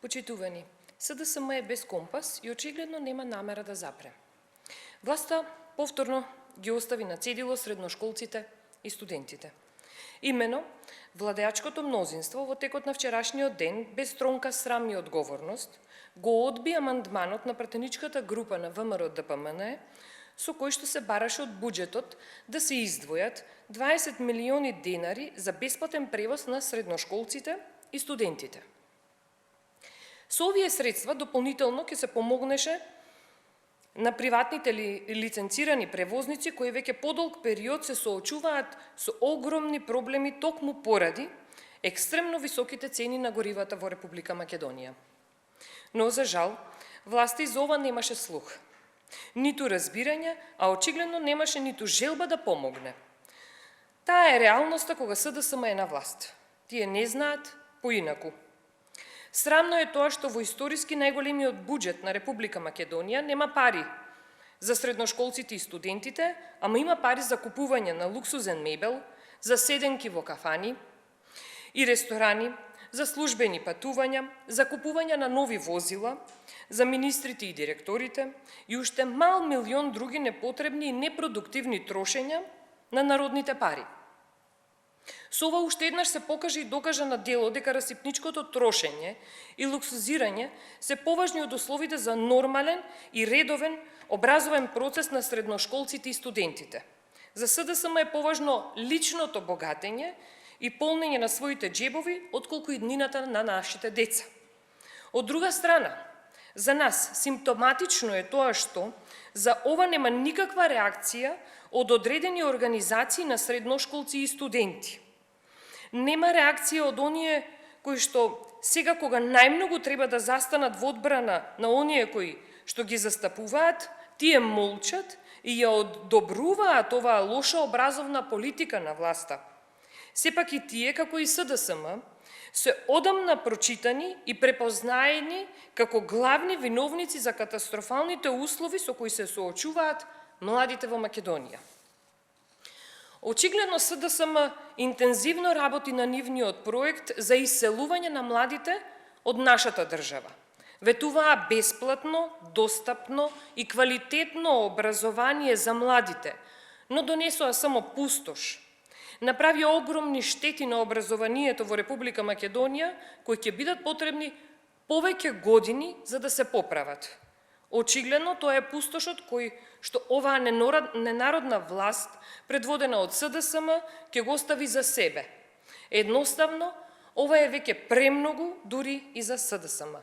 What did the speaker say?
Почитувани, СДСМ е без компас и очигледно нема намера да запре. Власта повторно ги остави на цедило средношколците и студентите. Имено, владеачкото мнозинство во текот на вчерашниот ден, без тронка срам и одговорност, го одби амандманот на пратеничката група на ВМРО ДПМН, со кој што се бараше од буџетот да се издвојат 20 милиони денари за бесплатен превоз на средношколците и студентите. Со овие средства дополнително ќе се помогнеше на приватните лиценцирани превозници кои веќе подолг период се соочуваат со огромни проблеми токму поради екстремно високите цени на горивата во Република Македонија. Но за жал, власта и за ова немаше слух. Ниту разбирање, а очигледно немаше ниту желба да помогне. Таа е реалноста кога СДСМ е на власт. Тие не знаат поинаку. Срамно е тоа што во историски најголемиот буџет на Република Македонија нема пари за средношколците и студентите, ама има пари за купување на луксузен мебел, за седенки во кафани и ресторани, за службени патувања, за купување на нови возила, за министрите и директорите и уште мал милион други непотребни и непродуктивни трошења на народните пари. Со ова уште еднаш се покажа и докажа на дело дека расипничкото трошење и луксузирање се поважни од условите за нормален и редовен образовен процес на средношколците и студентите. За СДСМ е поважно личното богатење и полнење на своите джебови, отколку иднината на нашите деца. Од друга страна, за нас симптоматично е тоа што за ова нема никаква реакција од одредени организации на средношколци и студенти. Нема реакција од оние кои што сега кога најмногу треба да застанат во одбрана на оние кои што ги застапуваат, тие молчат и ја одобруваат оваа лоша образовна политика на власта. Сепак и тие, како и СДСМ, се одамна прочитани и препознаени како главни виновници за катастрофалните услови со кои се соочуваат младите во Македонија. Очигледно СДСМ интензивно работи на нивниот проект за иселување на младите од нашата држава. Ветуваа бесплатно, достапно и квалитетно образование за младите, но донесоа само пустош. Направи огромни штети на образованието во Република Македонија, кои ќе бидат потребни повеќе години за да се поправат. Очигледно тоа е пустошот кој што оваа ненародна власт, предводена од СДСМ, ќе го остави за себе. Едноставно, ова е веќе премногу дури и за СДСМ.